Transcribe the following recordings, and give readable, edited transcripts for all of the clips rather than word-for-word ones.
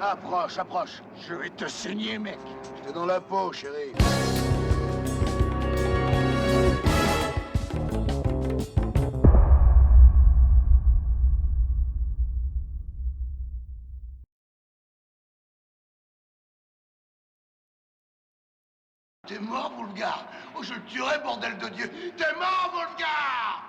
Approche, approche. Je vais te saigner, mec. J'étais dans la peau, chérie. T'es mort, Wolfgar. Oh, je le tuerai, bordel de Dieu. T'es mort, Wolfgar.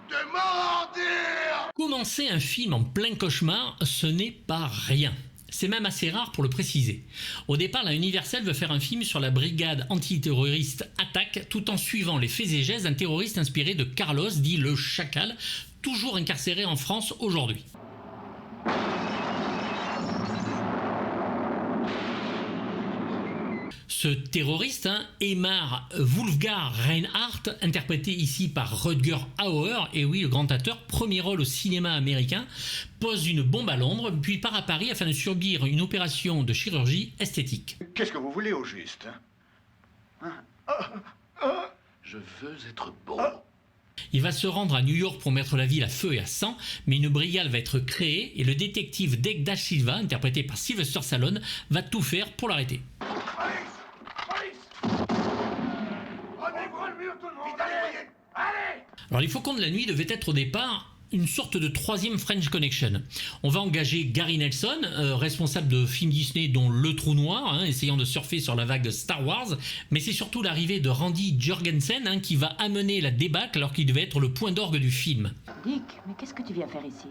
T'es mort, dire. Commencer un film en plein cauchemar, ce n'est pas rien. C'est même assez rare pour le préciser. Au départ, la Universal veut faire un film sur la brigade antiterroriste Attaque tout en suivant les faits et gestes d'un terroriste inspiré de Carlos, dit le Chacal, toujours incarcéré en France aujourd'hui. Ce terroriste, Eymar Wolfgar Reinhardt, interprété ici par Rutger Hauer, et oui, le grand acteur, premier rôle au cinéma américain, pose une bombe à Londres, puis part à Paris afin de subir une opération de chirurgie esthétique. Qu'est-ce que vous voulez au juste, hein? Je veux être beau. Il va se rendre à New York pour mettre la ville à feu et à sang, mais une brigade va être créée et le détective Dec Da Silva, interprété par Sylvester Stallone, va tout faire pour l'arrêter. Alors les Faucons de la Nuit devaient être au départ une sorte de troisième French Connection. On va engager Gary Nelson, responsable de films Disney dont Le Trou Noir, essayant de surfer sur la vague de Star Wars, mais c'est surtout l'arrivée de Randy Jorgensen qui va amener la débâcle alors qu'il devait être le point d'orgue du film. Dick, mais qu'est-ce que tu viens faire ici?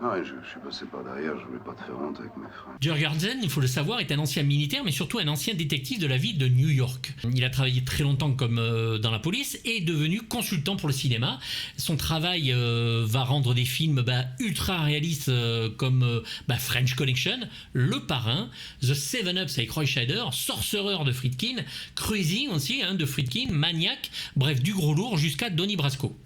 Ouais, je suis passé par derrière, je voulais pas te faire honte avec mes frères. Jorgensen, il faut le savoir, est un ancien militaire, mais surtout un ancien détective de la ville de New York. Il a travaillé très longtemps comme dans la police et est devenu consultant pour le cinéma. Son travail va rendre des films ultra réalistes comme French Connection, Le Parrain, The Seven Ups avec Roy Scheider, Sorcerer de Friedkin, Cruising aussi de Friedkin, Maniac, bref du gros lourd jusqu'à Donnie Brasco.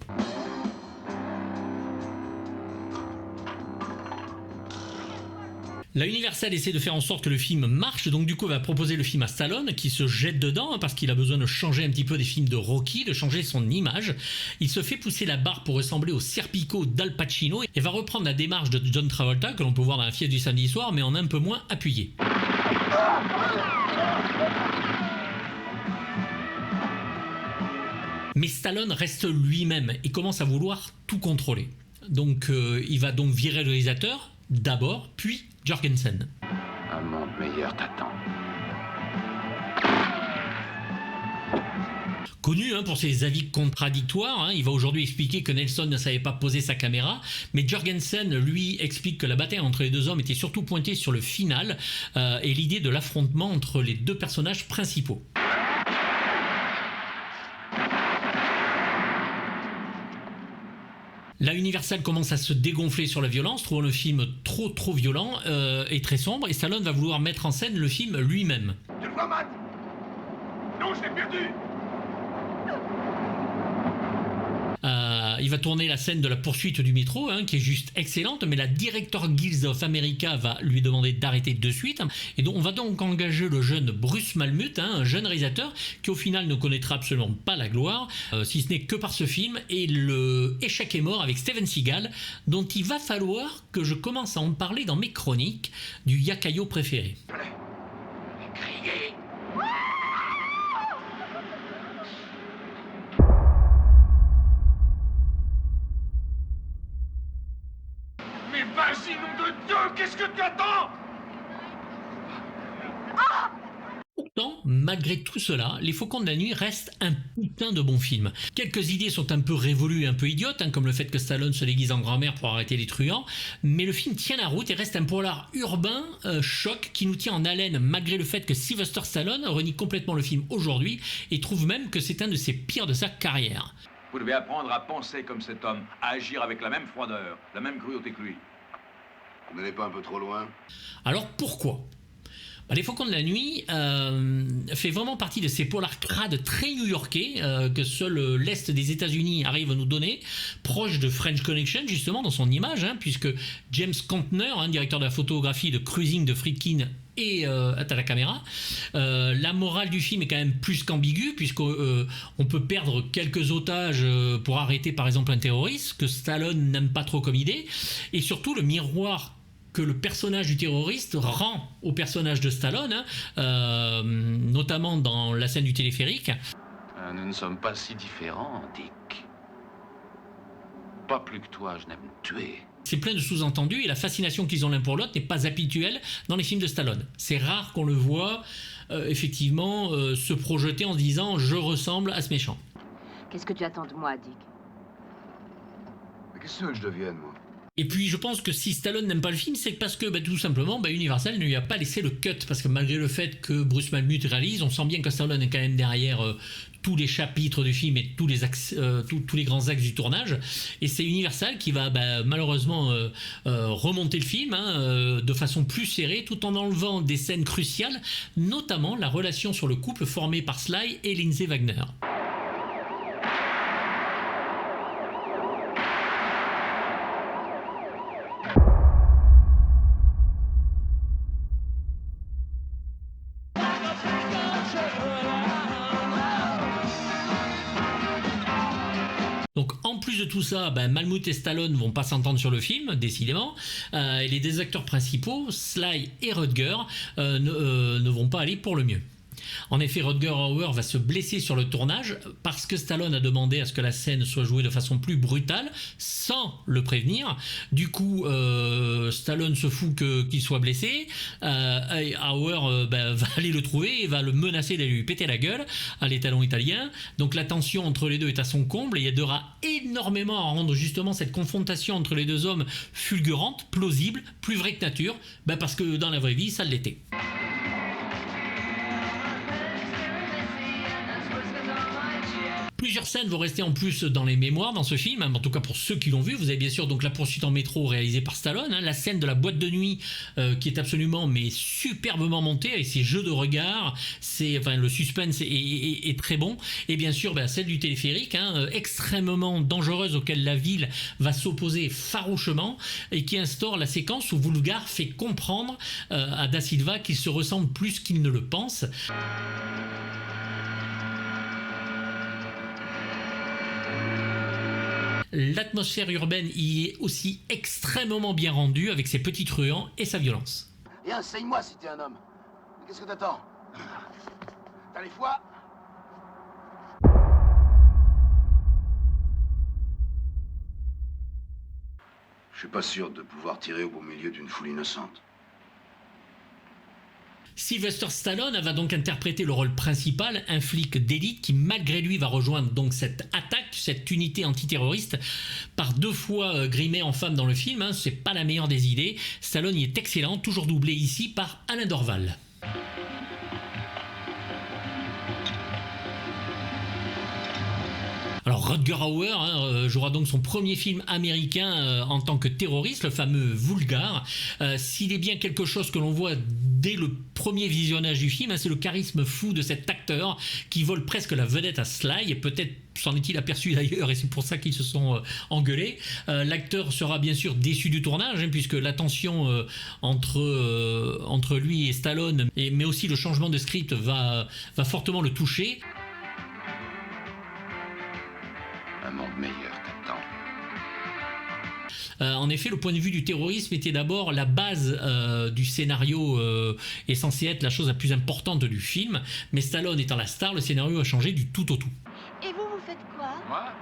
La Universal essaie de faire en sorte que le film marche, donc du coup va proposer le film à Stallone qui se jette dedans parce qu'il a besoin de changer un petit peu des films de Rocky, de changer son image. Il se fait pousser la barre pour ressembler au Serpico d'Al Pacino et va reprendre la démarche de John Travolta que l'on peut voir dans La Fièvre du samedi soir mais en un peu moins appuyé. Mais Stallone reste lui-même et commence à vouloir tout contrôler. Donc il va donc virer le réalisateur d'abord, puis Jorgensen. Un monde meilleur t'attend. Connu pour ses avis contradictoires, il va aujourd'hui expliquer que Nelson ne savait pas poser sa caméra, mais Jorgensen lui explique que la bataille entre les deux hommes était surtout pointée sur le final et l'idée de l'affrontement entre les deux personnages principaux. La Universal commence à se dégonfler sur la violence, trouvant le film trop violent et très sombre, et Stallone va vouloir mettre en scène le film lui-même. Tu le vois, Matt? Non, je l'ai perdu. Il va tourner la scène de la poursuite du métro, qui est juste excellente, mais la Director Guild of America va lui demander d'arrêter de suite. Et donc, on va donc engager le jeune Bruce Malmuth, un jeune réalisateur qui au final ne connaîtra absolument pas la gloire, si ce n'est que par ce film, et le Échec est mort avec Steven Seagal, dont il va falloir que je commence à en parler dans mes chroniques du Yakayo préféré. Criez. Mais vas-y, nom de Dieu, qu'est-ce que tu attends? Pourtant, malgré tout cela, Les Faucons de la Nuit restent un putain de bon film. Quelques idées sont un peu révolues et un peu idiotes, comme le fait que Stallone se déguise en grand-mère pour arrêter les truands, mais le film tient la route et reste un polar urbain choc qui nous tient en haleine malgré le fait que Sylvester Stallone renie complètement le film aujourd'hui et trouve même que c'est un de ses pires de sa carrière. Vous devez apprendre à penser comme cet homme, à agir avec la même froideur, la même cruauté que lui. Vous n'allez pas un peu trop loin? Alors pourquoi ? Les Faucons de la Nuit fait vraiment partie de ces polars crades très new-yorkais que seul l'Est des États-Unis arrive à nous donner, proche de French Connection justement dans son image, puisque James Cantner, directeur de la photographie de Cruising de Friedkin, et à la caméra. La morale du film est quand même plus qu'ambiguë, puisqu'on peut perdre quelques otages pour arrêter par exemple un terroriste, que Stallone n'aime pas trop comme idée, et surtout le miroir que le personnage du terroriste rend au personnage de Stallone, notamment dans la scène du téléphérique. Nous ne sommes pas si différents, Dick. Pas plus que toi, je n'aime tuer. C'est plein de sous-entendus et la fascination qu'ils ont l'un pour l'autre n'est pas habituelle dans les films de Stallone. C'est rare qu'on le voit effectivement se projeter en se disant « je ressemble à ce méchant ». Qu'est-ce que tu attends de moi, Dick? Mais qu'est-ce que tu veux que je devienne, moi? Et puis je pense que si Stallone n'aime pas le film, c'est parce que tout simplement Universal ne lui a pas laissé le cut, parce que malgré le fait que Bruce Malmuth réalise, on sent bien que Stallone est quand même derrière tous les chapitres du film et tous les grands axes du tournage, et c'est Universal qui va malheureusement remonter le film de façon plus serrée, tout en enlevant des scènes cruciales, notamment la relation sur le couple formé par Sly et Lindsay Wagner. Donc en plus de tout ça, Malmuth et Stallone vont pas s'entendre sur le film, décidément. Et les deux acteurs principaux, Sly et Rutger, ne vont pas aller pour le mieux. En effet, Rutger Hauer va se blesser sur le tournage parce que Stallone a demandé à ce que la scène soit jouée de façon plus brutale sans le prévenir. Du coup, Stallone se fout qu'il soit blessé. Hauer va aller le trouver et va le menacer d'aller lui péter la gueule à l'étalon italien. Donc la tension entre les deux est à son comble et il y aura énormément à rendre justement cette confrontation entre les deux hommes fulgurante, plausible, plus vraie que nature, parce que dans la vraie vie, ça l'était. Plusieurs scènes vont rester en plus dans les mémoires dans ce film, en tout cas pour ceux qui l'ont vu. Vous avez bien sûr donc la poursuite en métro réalisée par Stallone, la scène de la boîte de nuit qui est absolument superbement montée avec ses jeux de regard, le suspense est très bon, et bien sûr celle du téléphérique, extrêmement dangereuse, auquel la ville va s'opposer farouchement et qui instaure la séquence où Woolgar fait comprendre à Da Silva qu'il se ressemble plus qu'il ne le pense. L'atmosphère urbaine y est aussi extrêmement bien rendue avec ses petits truands et sa violence. Et enseigne-moi si t'es un homme. Mais qu'est-ce que t'attends? T'as les foies? Je suis pas sûr de pouvoir tirer au beau milieu d'une foule innocente. Sylvester Stallone va donc interpréter le rôle principal, un flic d'élite qui malgré lui va rejoindre donc cette attaque, cette unité antiterroriste, par 2 fois grimé en femme dans le film, c'est pas la meilleure des idées. Stallone y est excellent, toujours doublé ici par Alain Dorval. Alors Rutger Hauer jouera donc son premier film américain en tant que terroriste, le fameux Woolgar. S'il est bien quelque chose que l'on voit dès le premier visionnage du film, c'est le charisme fou de cet acteur qui vole presque la vedette à Sly, et peut-être s'en est-il aperçu d'ailleurs, et c'est pour ça qu'ils se sont engueulés. L'acteur sera bien sûr déçu du tournage, puisque la tension entre lui et Stallone, mais aussi le changement de script va fortement le toucher. Un monde meilleur t'attend. En effet, le point de vue du terrorisme était d'abord la base du scénario est censé être la chose la plus importante du film, mais Stallone étant la star, le scénario a changé du tout au tout. Et vous, vous faites quoi? Moi?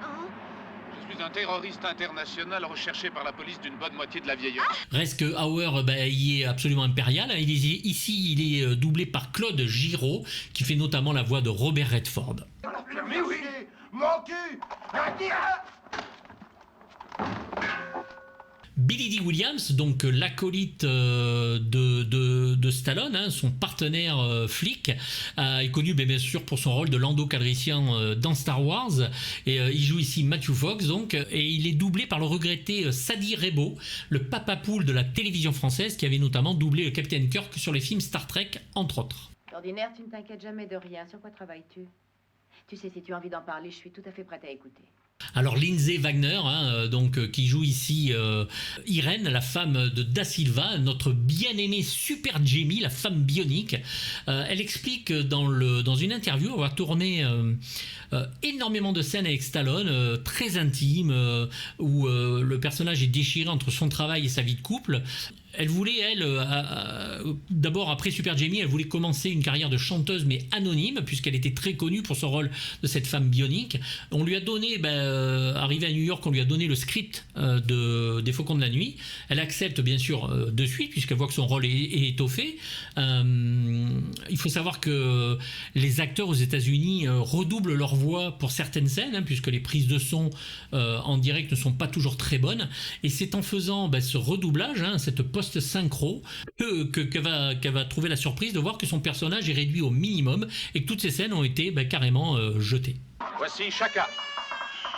Je suis un terroriste international recherché par la police d'une bonne moitié de la vieille Europe. Reste que Hauer il est absolument impérial. Ici, il est doublé par Claude Giraud, qui fait notamment la voix de Robert Redford. Mais oui! Mon cul! Billy Dee Williams, donc l'acolyte de Stallone, son partenaire flic, est connu bien sûr pour son rôle de Lando Calrissian dans Star Wars, et il joue ici Matthew Fox, donc, et il est doublé par le regretté Sadi Rebo, le papa poule de la télévision française, qui avait notamment doublé le Capitaine Kirk sur les films Star Trek, entre autres. D'ordinaire, tu ne t'inquiètes jamais de rien. Sur quoi travailles-tu? Tu sais, si tu as envie d'en parler, je suis tout à fait prête à écouter. Alors Lindsay Wagner, qui joue ici Irène, la femme de Da Silva, notre bien-aimée Super Jamie, la femme bionique. Elle explique dans une interview avoir tourné énormément de scènes avec Stallone, très intimes, où le personnage est déchiré entre son travail et sa vie de couple. Elle voulait, d'abord après Super Jamie, elle voulait commencer une carrière de chanteuse mais anonyme, puisqu'elle était très connue pour son rôle de cette femme bionique. On lui a donné, arrivée à New York, on lui a donné le script des Faucons de la Nuit. Elle accepte bien sûr de suite, puisqu'elle voit que son rôle est étoffé. Il faut savoir que les acteurs aux États-Unis redoublent leur voix pour certaines scènes, hein, puisque les prises de son en direct ne sont pas toujours très bonnes. Et c'est en faisant ce redoublage, hein, cette post-synchro, qu'elle va trouver la surprise de voir que son personnage est réduit au minimum et que toutes ces scènes ont été carrément jetées. Voici Chaka.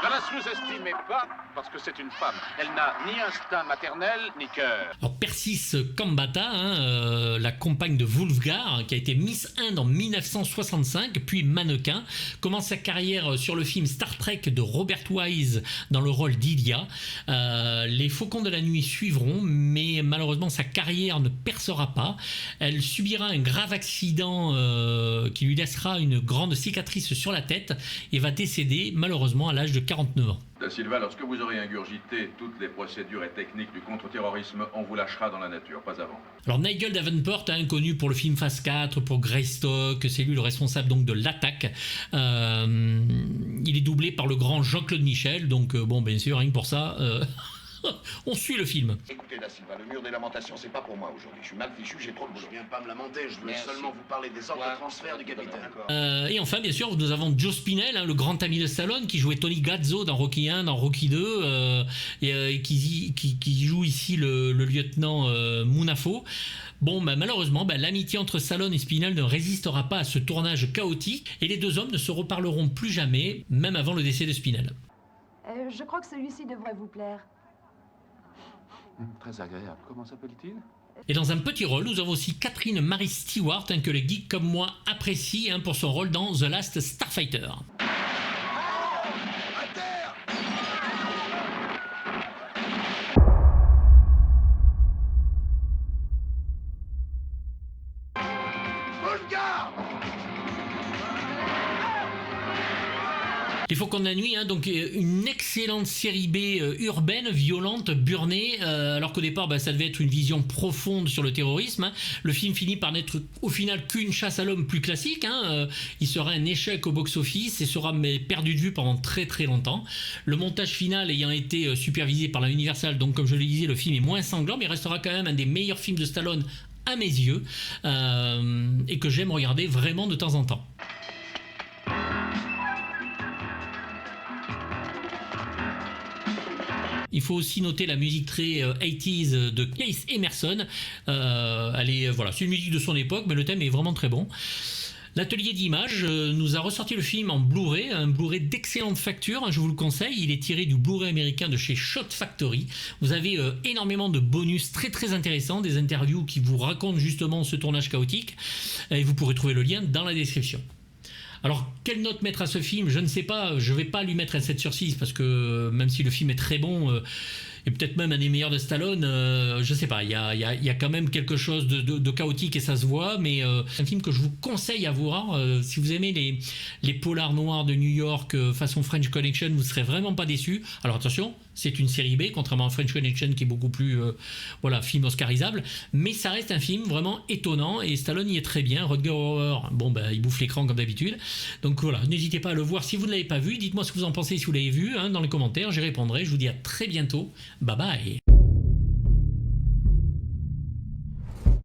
Ne la sous-estimez pas, parce que c'est une femme. Elle n'a ni instinct maternel, ni cœur. Alors Persis Khambatta, la compagne de Wulfgar, qui a été Miss Inde en 1965, puis mannequin, commence sa carrière sur le film Star Trek de Robert Wise dans le rôle d'Ilia. Les Faucons de la Nuit suivront, mais malheureusement sa carrière ne percera pas. Elle subira un grave accident qui lui laissera une grande cicatrice sur la tête et va décéder malheureusement à l'âge de 49 ans. Da Silva, lorsque vous aurez ingurgité toutes les procédures et techniques du contre-terrorisme, on vous lâchera dans la nature, pas avant. Alors Nigel Davenport, connu pour le film Phase 4, pour Greystock, c'est lui le responsable donc de l'attaque. Il est doublé par le grand Jean-Claude Michel, donc bien sûr, rien que pour ça... on suit le film. Écoutez, Da Silva, le mur des lamentations, c'est pas pour moi aujourd'hui. Je suis mal fichu, j'ai trop de boulot. Je viens pas me lamenter, je veux seulement vous parler des ordres de transfert du capitaine. Et enfin, bien sûr, nous avons Joe Spinell, le grand ami de Stallone, qui jouait Tony Gazzo dans Rocky 1, dans Rocky 2, et qui joue ici le lieutenant Munafo. Malheureusement, l'amitié entre Stallone et Spinell ne résistera pas à ce tournage chaotique, et les deux hommes ne se reparleront plus jamais, même avant le décès de Spinell. Je crois que celui-ci devrait vous plaire. Très agréable. Comment s'appelle-t-il? Et dans un petit rôle, nous avons aussi Catherine Marie Stewart, que les geeks comme moi apprécient pour son rôle dans The Last Starfighter. Les Faucons de la Nuit, donc une excellente série B urbaine, violente, burnée, alors qu'au départ ça devait être une vision profonde sur le terrorisme. Le film finit par n'être au final qu'une chasse à l'homme plus classique. Il sera un échec au box-office et sera perdu de vue pendant très très longtemps. Le montage final ayant été supervisé par la Universal, donc comme je le disais, le film est moins sanglant, mais restera quand même un des meilleurs films de Stallone à mes yeux, et que j'aime regarder vraiment de temps en temps. Il faut aussi noter la musique très 80s de Keith Emerson. C'est une musique de son époque, mais le thème est vraiment très bon. L'atelier d'images nous a ressorti le film en Blu-ray, un Blu-ray d'excellente facture, je vous le conseille. Il est tiré du Blu-ray américain de chez Shot Factory. Vous avez énormément de bonus très très intéressants, des interviews qui vous racontent justement ce tournage chaotique, et vous pourrez trouver le lien dans la description. Alors, quelle note mettre à ce film? Je ne sais pas, je ne vais pas lui mettre un 7 sur 6 parce que même si le film est très bon, et peut-être même un des meilleurs de Stallone, je ne sais pas, il y a quand même quelque chose de chaotique et ça se voit, mais c'est un film que je vous conseille à voir. Si vous aimez les polars noirs de New York façon French Connection, vous ne serez vraiment pas déçus. Alors attention, c'est une série B, contrairement à French Connection qui est beaucoup plus film oscarisable, mais ça reste un film vraiment étonnant et Stallone y est très bien. Rutger Hauer, il bouffe l'écran comme d'habitude, donc voilà, n'hésitez pas à le voir si vous ne l'avez pas vu. Dites-moi ce que vous en pensez si vous l'avez vu dans les commentaires, j'y répondrai. Je vous dis à très bientôt, bye bye.